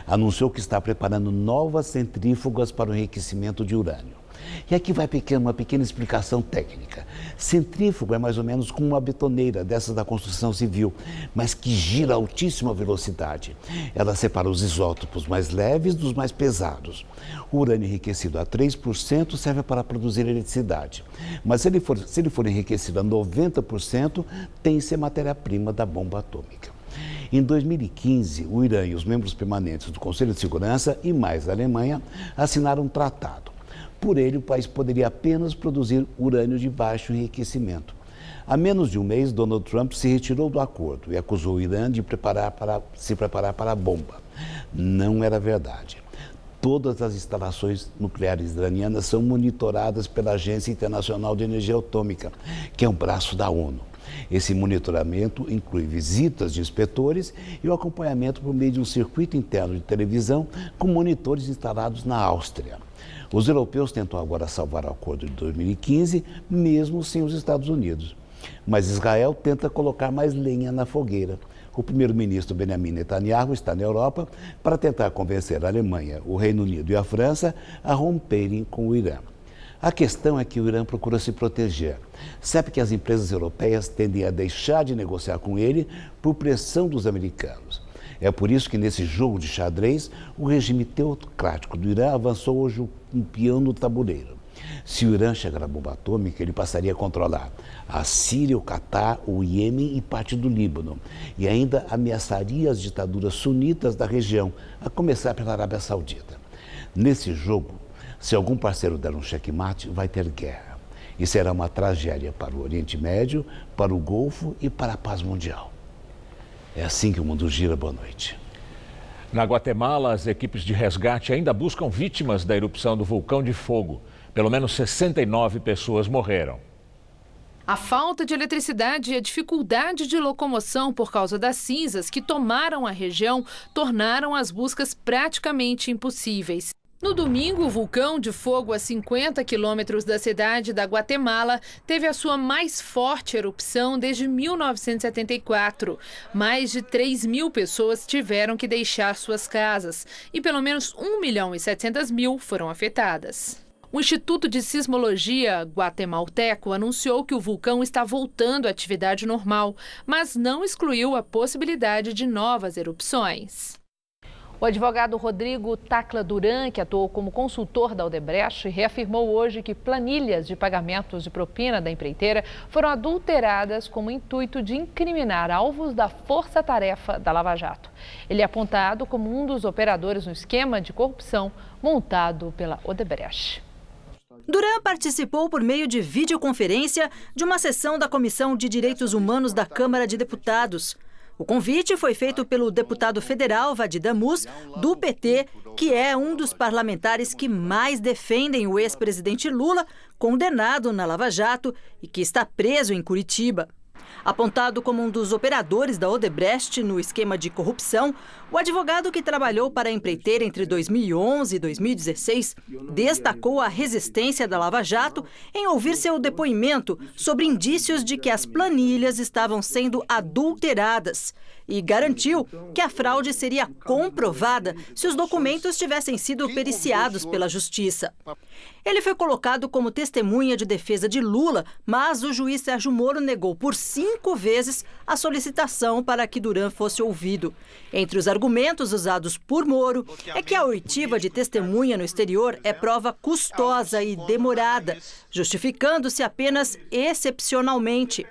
Anunciou que está preparando novas centrífugas para o enriquecimento de urânio. E aqui vai uma pequena explicação técnica. Centrífugo é mais ou menos como uma betoneira dessas da construção civil, mas que gira a altíssima velocidade. Ela separa os isótopos mais leves dos mais pesados. O urânio enriquecido a 3% serve para produzir eletricidade. Mas se ele for enriquecido a 90%, tem que ser matéria-prima da bomba atômica. Em 2015, o Irã e os membros permanentes do Conselho de Segurança e mais a Alemanha assinaram um tratado. Por ele, o país poderia apenas produzir urânio de baixo enriquecimento. Há menos de um mês, Donald Trump se retirou do acordo e acusou o Irã de se preparar para a bomba. Não era verdade. Todas as instalações nucleares iranianas são monitoradas pela Agência Internacional de Energia Atômica, que é um braço da ONU. Esse monitoramento inclui visitas de inspetores e o acompanhamento por meio de um circuito interno de televisão com monitores instalados na Áustria. Os europeus tentam agora salvar o acordo de 2015, mesmo sem os Estados Unidos. Mas Israel tenta colocar mais lenha na fogueira. O primeiro-ministro Benjamin Netanyahu está na Europa para tentar convencer a Alemanha, o Reino Unido e a França a romperem com o Irã. A questão é que o Irã procura se proteger. Sabe que as empresas europeias tendem a deixar de negociar com ele por pressão dos americanos. É por isso que nesse jogo de xadrez, o regime teocrático do Irã avançou hoje um peão no tabuleiro. Se o Irã chegar à bomba atômica, ele passaria a controlar a Síria, o Catar, o Iêmen e parte do Líbano. E ainda ameaçaria as ditaduras sunitas da região, a começar pela Arábia Saudita. Nesse jogo, se algum parceiro der um checkmate, vai ter guerra. E será uma tragédia para o Oriente Médio, para o Golfo e para a paz mundial. É assim que o mundo gira. Boa noite. Na Guatemala, as equipes de resgate ainda buscam vítimas da erupção do vulcão de fogo. Pelo menos 69 pessoas morreram. A falta de eletricidade e a dificuldade de locomoção por causa das cinzas que tomaram a região tornaram as buscas praticamente impossíveis. No domingo, o vulcão de fogo a 50 quilômetros da cidade da Guatemala teve a sua mais forte erupção desde 1974. Mais de 3.000 pessoas tiveram que deixar suas casas e pelo menos 1.700.000 foram afetadas. O Instituto de Sismologia guatemalteco anunciou que o vulcão está voltando à atividade normal, mas não excluiu a possibilidade de novas erupções. O advogado Rodrigo Tacla Duran, que atuou como consultor da Odebrecht, reafirmou hoje que planilhas de pagamentos de propina da empreiteira foram adulteradas com o intuito de incriminar alvos da força-tarefa da Lava Jato. Ele é apontado como um dos operadores no esquema de corrupção montado pela Odebrecht. Duran participou por meio de videoconferência de uma sessão da Comissão de Direitos Humanos da Câmara de Deputados. O convite foi feito pelo deputado federal Vadi Damus, do PT, que é um dos parlamentares que mais defendem o ex-presidente Lula, condenado na Lava Jato e que está preso em Curitiba. Apontado como um dos operadores da Odebrecht no esquema de corrupção, o advogado que trabalhou para a empreiteira entre 2011 e 2016 destacou a resistência da Lava Jato em ouvir seu depoimento sobre indícios de que as planilhas estavam sendo adulteradas e garantiu que a fraude seria comprovada se os documentos tivessem sido periciados pela Justiça. Ele foi colocado como testemunha de defesa de Lula, mas o juiz Sérgio Moro negou por 5 vezes a solicitação para que Duran fosse ouvido. Entre os argumentos usados por Moro é que a oitiva de testemunha no exterior é prova custosa e demorada, justificando-se apenas excepcionalmente.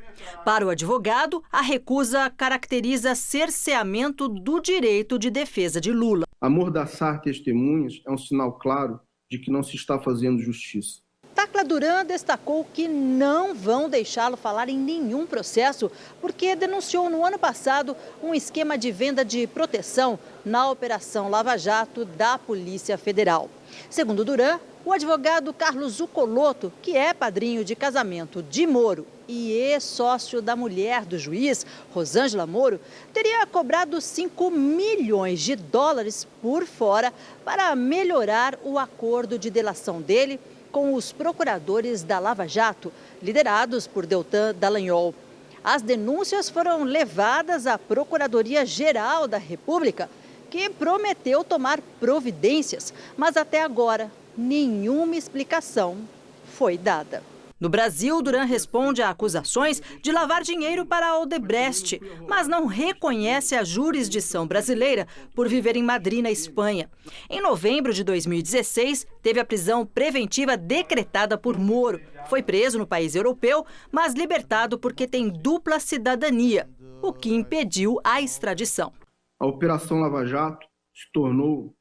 Para o advogado, a recusa caracteriza cerceamento do direito de defesa de Lula. Amordaçar testemunhas é um sinal claro de que não se está fazendo justiça. Tacla Duran destacou que não vão deixá-lo falar em nenhum processo, porque denunciou no ano passado um esquema de venda de proteção na Operação Lava Jato da Polícia Federal. Segundo Duran, o advogado Carlos Zuccolotto, que é padrinho de casamento de Moro e ex-sócio da mulher do juiz, Rosângela Moro, teria cobrado 5 milhões de dólares por fora para melhorar o acordo de delação dele com os procuradores da Lava Jato, liderados por Deltan Dallagnol. As denúncias foram levadas à Procuradoria-Geral da República, que prometeu tomar providências, mas até agora nenhuma explicação foi dada. No Brasil, Duran responde a acusações de lavar dinheiro para a Odebrecht, mas não reconhece a jurisdição brasileira por viver em Madrid, na Espanha. Em novembro de 2016, teve a prisão preventiva decretada por Moro. Foi preso no país europeu, mas libertado porque tem dupla cidadania, o que impediu a extradição. A Operação Lava Jato se tornou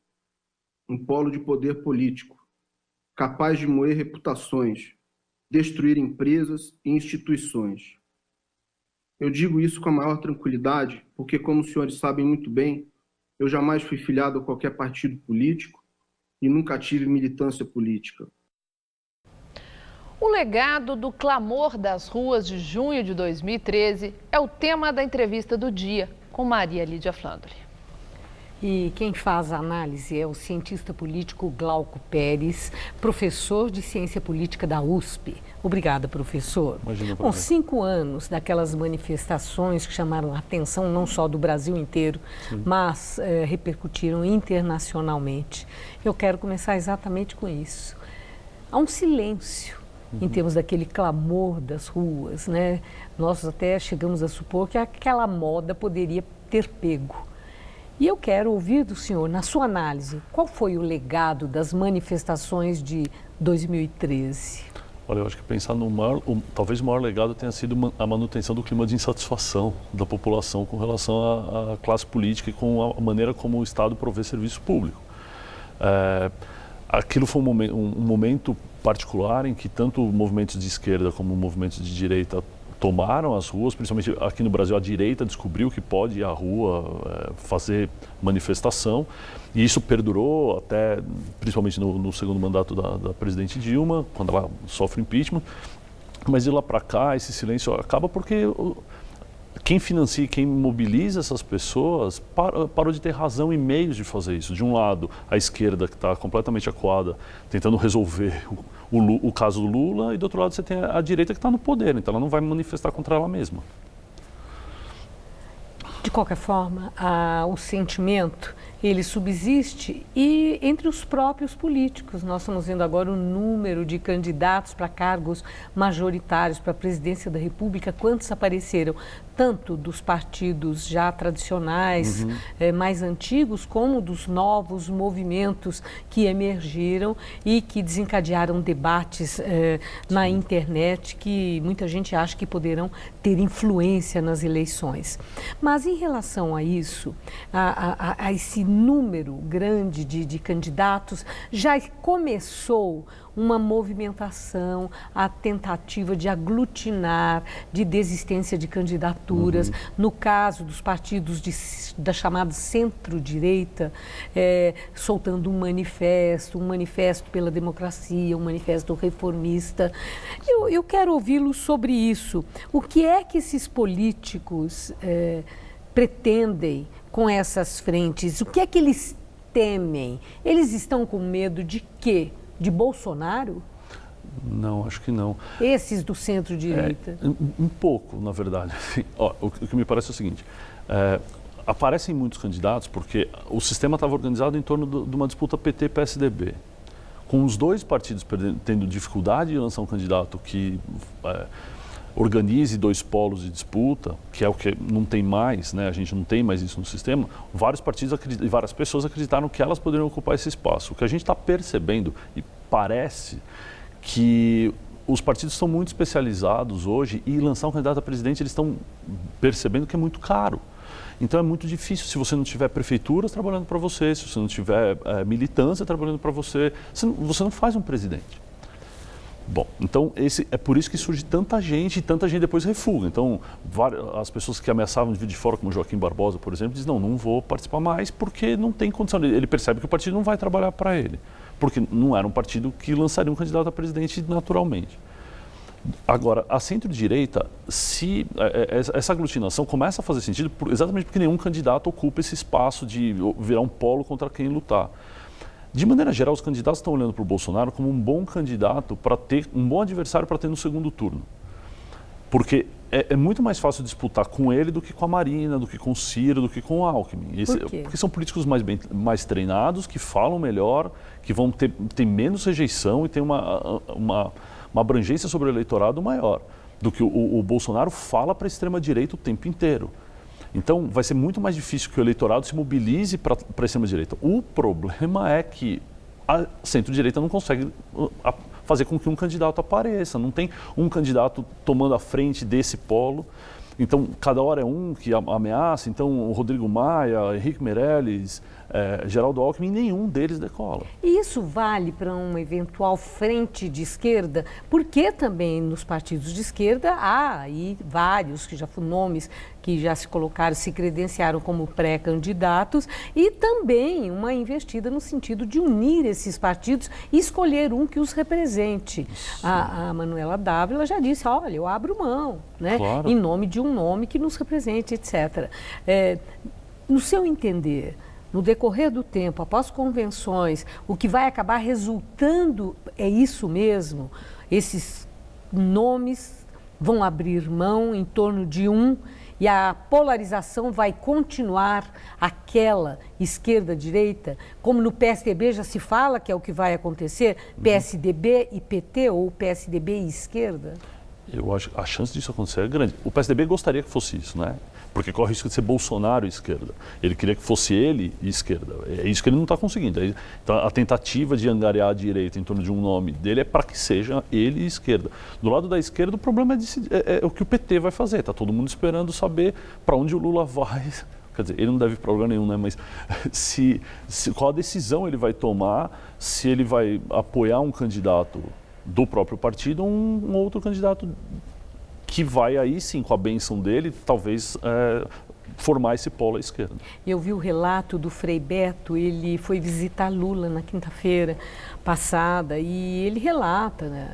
um polo de poder político, capaz de moer reputações, destruir empresas e instituições. Eu digo isso com a maior tranquilidade, porque, como os senhores sabem muito bem, eu jamais fui filiado a qualquer partido político e nunca tive militância política. O legado do clamor das ruas de junho de 2013 é o tema da entrevista do dia com Maria Lídia Flandre. E quem faz a análise é o cientista político Glauco Pérez, professor de ciência política da USP. Obrigada, professor. Imagina, Com 5 anos daquelas manifestações que chamaram a atenção não só do Brasil inteiro, sim, mas repercutiram internacionalmente. Eu quero começar exatamente com isso. Há um silêncio em termos daquele clamor das ruas, né? Nós até chegamos a supor que aquela moda poderia ter pego. E eu quero ouvir do senhor, na sua análise, qual foi o legado das manifestações de 2013? Olha, eu acho que pensar talvez o maior legado tenha sido a manutenção do clima de insatisfação da população com relação à classe política e com a maneira como o Estado provê serviço público. Aquilo foi um momento particular em que tanto movimentos de esquerda como movimentos de direita tomaram as ruas, principalmente aqui no Brasil a direita descobriu que pode ir à rua fazer manifestação, e isso perdurou até, principalmente no segundo mandato da presidente Dilma, quando ela sofre impeachment, mas de lá para cá esse silêncio acaba porque quem financia, quem mobiliza essas pessoas parou de ter razão e meios de fazer isso. De um lado, a esquerda que está completamente acuada, tentando resolver o caso do Lula, e do outro lado você tem a direita que está no poder, então ela não vai manifestar contra ela mesma. De qualquer forma, o sentimento, ele subsiste e entre os próprios políticos. Nós estamos vendo agora o número de candidatos para cargos majoritários para a presidência da República, quantos apareceram, tanto dos partidos já tradicionais, mais antigos, como dos novos movimentos que emergiram e que desencadearam debates na internet que muita gente acha que poderão ter influência nas eleições. Mas em relação a isso, a esse número grande de candidatos, já começou uma movimentação, a tentativa de aglutinar, de desistência de candidaturas. No caso dos partidos da chamada centro-direita, soltando um manifesto pela democracia, um manifesto reformista. Eu quero ouvi-lo sobre isso. O que é que esses políticos pretendem com essas frentes? O que é que eles temem? Eles estão com medo de quê? De Bolsonaro? Não, acho que não. Esses do centro-direita? Um pouco, na verdade. O que me parece é o seguinte, aparecem muitos candidatos porque o sistema estava organizado em torno de uma disputa PT-PSDB. Com os dois partidos tendo dificuldade de lançar um candidato que organize dois polos de disputa, que é o que não tem mais, né? A gente não tem mais isso no sistema, vários partidos e várias pessoas acreditaram que elas poderiam ocupar esse espaço. O que a gente está percebendo, e parece que os partidos estão muito especializados hoje e lançar um candidato a presidente, eles estão percebendo que é muito caro. Então é muito difícil se você não tiver prefeituras trabalhando para você, se você não tiver militância trabalhando para você, você não faz um presidente. Bom, então é por isso que surge tanta gente e tanta gente depois refuga. Então, as pessoas que ameaçavam de vir de fora, como Joaquim Barbosa, por exemplo, dizem, não vou participar mais porque não tem condição. Ele percebe que o partido não vai trabalhar para ele, porque não era um partido que lançaria um candidato a presidente naturalmente. Agora, a centro-direita, se essa aglutinação começa a fazer sentido exatamente porque nenhum candidato ocupa esse espaço de virar um polo contra quem lutar. De maneira geral, os candidatos estão olhando para o Bolsonaro como um bom candidato para ter, um bom adversário para ter no segundo turno. Porque é muito mais fácil disputar com ele do que com a Marina, do que com o Ciro, do que com o Alckmin. Por quê? Porque são políticos mais treinados, que falam melhor, que vão ter menos rejeição e tem uma abrangência sobre o eleitorado maior do que o Bolsonaro fala para a extrema-direita o tempo inteiro. Então, vai ser muito mais difícil que o eleitorado se mobilize para a extrema-direita. O problema é que a centro-direita não consegue fazer com que um candidato apareça. Não tem um candidato tomando a frente desse polo. Então, cada hora é um que ameaça. Então, o Rodrigo Maia, Henrique Meirelles, Geraldo Alckmin, nenhum deles decola. E isso vale para uma eventual frente de esquerda? Porque também nos partidos de esquerda há aí vários nomes que já se colocaram, se credenciaram como pré-candidatos e também uma investida no sentido de unir esses partidos e escolher um que os represente. A Manuela Dávila já disse, olha, eu abro mão, né? Claro. Em nome de um nome que nos represente, etc. No seu entender, no decorrer do tempo, após convenções, o que vai acabar resultando é isso mesmo? Esses nomes vão abrir mão em torno de um e a polarização vai continuar aquela esquerda-direita, como no PSDB já se fala que é o que vai acontecer, PSDB e PT ou PSDB e esquerda? Eu acho que a chance disso acontecer é grande. O PSDB gostaria que fosse isso, né? Porque corre o risco de ser Bolsonaro e esquerda. Ele queria que fosse ele e esquerda. É isso que ele não está conseguindo. Então, a tentativa de angariar a direita em torno de um nome dele é para que seja ele e esquerda. Do lado da esquerda, o problema é o que o PT vai fazer. Está todo mundo esperando saber para onde o Lula vai. Quer dizer, ele não deve ir para lugar nenhum, né? Mas qual a decisão ele vai tomar, se ele vai apoiar um candidato do próprio partido ou um outro candidato que vai aí sim, com a bênção dele, talvez formar esse polo à esquerda. Eu vi o relato do Frei Beto, ele foi visitar Lula na quinta-feira passada e ele relata, né,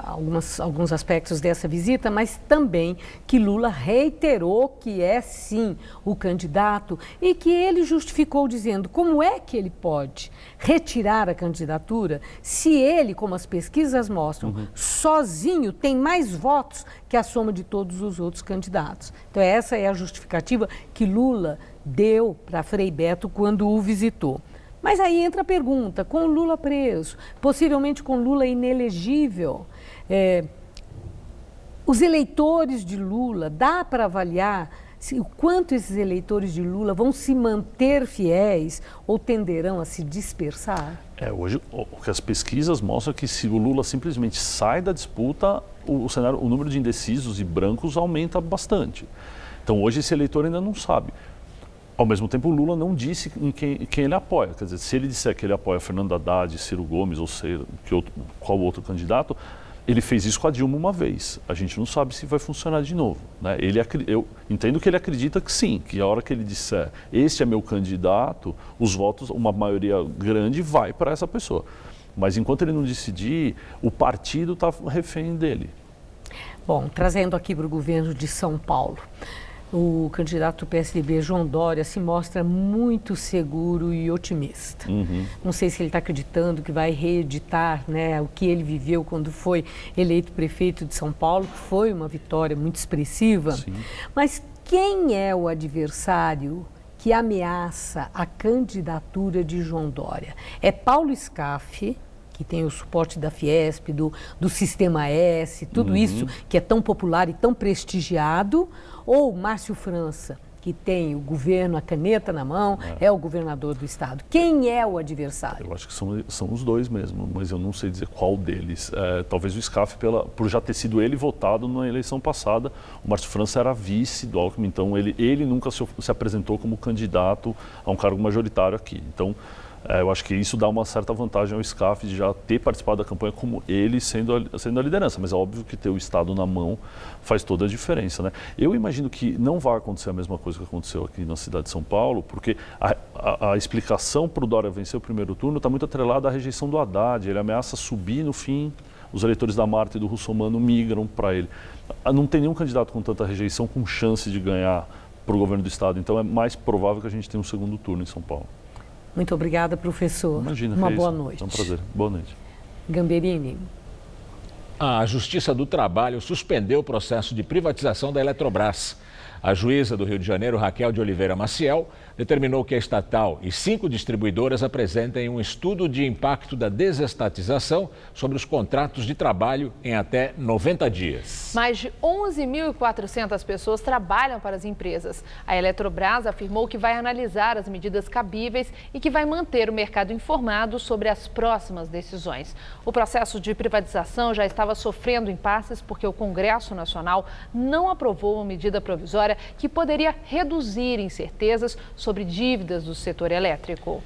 alguns aspectos dessa visita, mas também que Lula reiterou que é sim o candidato e que ele justificou dizendo como é que ele pode retirar a candidatura se ele, como as pesquisas mostram, sozinho tem mais votos que a soma de todos os outros candidatos. Então essa é a justificativa que Lula deu para Frei Beto quando o visitou. Mas aí entra a pergunta, com Lula preso, possivelmente com Lula inelegível, os eleitores de Lula, dá para avaliar o quanto esses eleitores de Lula vão se manter fiéis ou tenderão a se dispersar? Hoje o que as pesquisas mostram é que se o Lula simplesmente sai da disputa, o número de indecisos e brancos aumenta bastante. Então hoje esse eleitor ainda não sabe. Ao mesmo tempo, o Lula não disse em quem ele apoia. Quer dizer, se ele disser que ele apoia Fernando Haddad, Ciro Gomes ou qual outro candidato, ele fez isso com a Dilma uma vez. A gente não sabe se vai funcionar de novo, né? Eu entendo que ele acredita que sim, que a hora que ele disser este é meu candidato, os votos, uma maioria grande vai para essa pessoa. Mas enquanto ele não decidir, o partido está refém dele. Bom, trazendo aqui para o governo de São Paulo. O candidato do PSDB, João Dória, se mostra muito seguro e otimista. Não sei se ele está acreditando que vai reeditar, né, o que ele viveu quando foi eleito prefeito de São Paulo, que foi uma vitória muito expressiva. Sim. Mas quem é o adversário que ameaça a candidatura de João Dória? É Paulo Scaff, que tem o suporte da Fiesp, do Sistema S, tudo isso que é tão popular e tão prestigiado, ou Márcio França, que tem o governo, a caneta na mão, é o governador do estado. Quem é o adversário? Eu acho que são os dois mesmo, mas eu não sei dizer qual deles. Talvez o Scaff, por já ter sido ele votado na eleição passada, o Márcio França era vice do Alckmin, então ele nunca se apresentou como candidato a um cargo majoritário aqui. Então, eu acho que isso dá uma certa vantagem ao Scaff de já ter participado da campanha como ele sendo a liderança, mas é óbvio que ter o Estado na mão faz toda a diferença, né? Eu imagino que não vai acontecer a mesma coisa que aconteceu aqui na cidade de São Paulo, porque a explicação para o Dória vencer o primeiro turno está muito atrelada à rejeição do Haddad, ele ameaça subir no fim, os eleitores da Marta e do Russomano migram para ele. Não tem nenhum candidato com tanta rejeição com chance de ganhar para o governo do Estado, então é mais provável que a gente tenha um segundo turno em São Paulo. Muito obrigada, professor. Imagina, uma boa noite. É um prazer. Boa noite. Gamberini. A Justiça do Trabalho suspendeu o processo de privatização da Eletrobras. A juíza do Rio de Janeiro, Raquel de Oliveira Maciel, determinou que a estatal e 5 distribuidoras apresentem um estudo de impacto da desestatização sobre os contratos de trabalho em até 90 dias. Mais de 11.400 pessoas trabalham para as empresas. A Eletrobras afirmou que vai analisar as medidas cabíveis e que vai manter o mercado informado sobre as próximas decisões. O processo de privatização já estava sofrendo impasses porque o Congresso Nacional não aprovou uma medida provisória que poderia reduzir incertezas sobre dívidas do setor elétrico.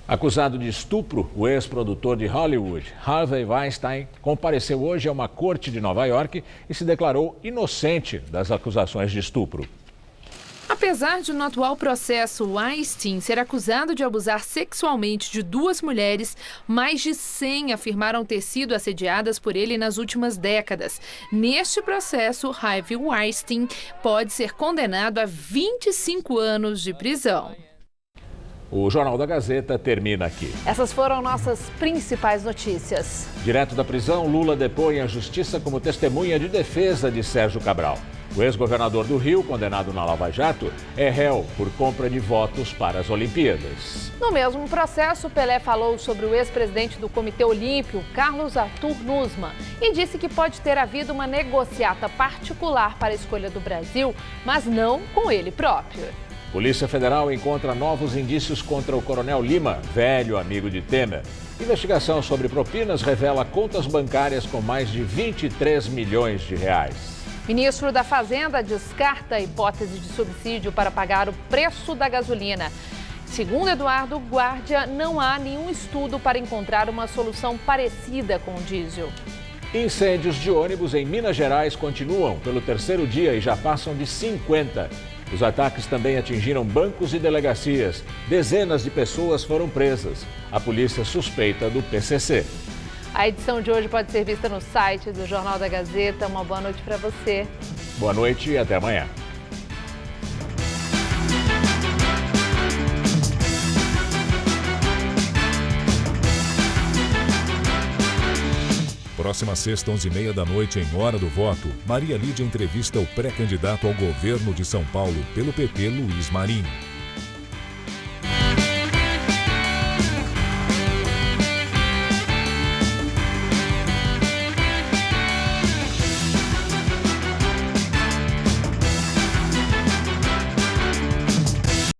Acusado de estupro, o ex-produtor de Hollywood, Harvey Weinstein, compareceu hoje a uma corte de Nova York e se declarou inocente das acusações de estupro. Apesar de no atual processo Weinstein ser acusado de abusar sexualmente de 2 mulheres, mais de 100 afirmaram ter sido assediadas por ele nas últimas décadas. Neste processo, Harvey Weinstein pode ser condenado a 25 anos de prisão. O Jornal da Gazeta termina aqui. Essas foram nossas principais notícias. Direto da prisão, Lula depõe à justiça como testemunha de defesa de Sérgio Cabral. O ex-governador do Rio, condenado na Lava Jato, é réu por compra de votos para as Olimpíadas. No mesmo processo, Pelé falou sobre o ex-presidente do Comitê Olímpico, Carlos Arthur Nussmann, e disse que pode ter havido uma negociata particular para a escolha do Brasil, mas não com ele próprio. Polícia Federal encontra novos indícios contra o Coronel Lima, velho amigo de Temer. Investigação sobre propinas revela contas bancárias com mais de 23 milhões de reais. Ministro da Fazenda descarta a hipótese de subsídio para pagar o preço da gasolina. Segundo Eduardo Guardia, não há nenhum estudo para encontrar uma solução parecida com o diesel. Incêndios de ônibus em Minas Gerais continuam pelo 3º dia e já passam de 50. Os ataques também atingiram bancos e delegacias. Dezenas de pessoas foram presas. A polícia suspeita do PCC. A edição de hoje pode ser vista no site do Jornal da Gazeta. Uma boa noite para você. Boa noite e até amanhã. próxima sexta, 11h30 da noite, em Hora do Voto, Maria Lídia entrevista o pré-candidato ao governo de São Paulo pelo PP, Luiz Marinho.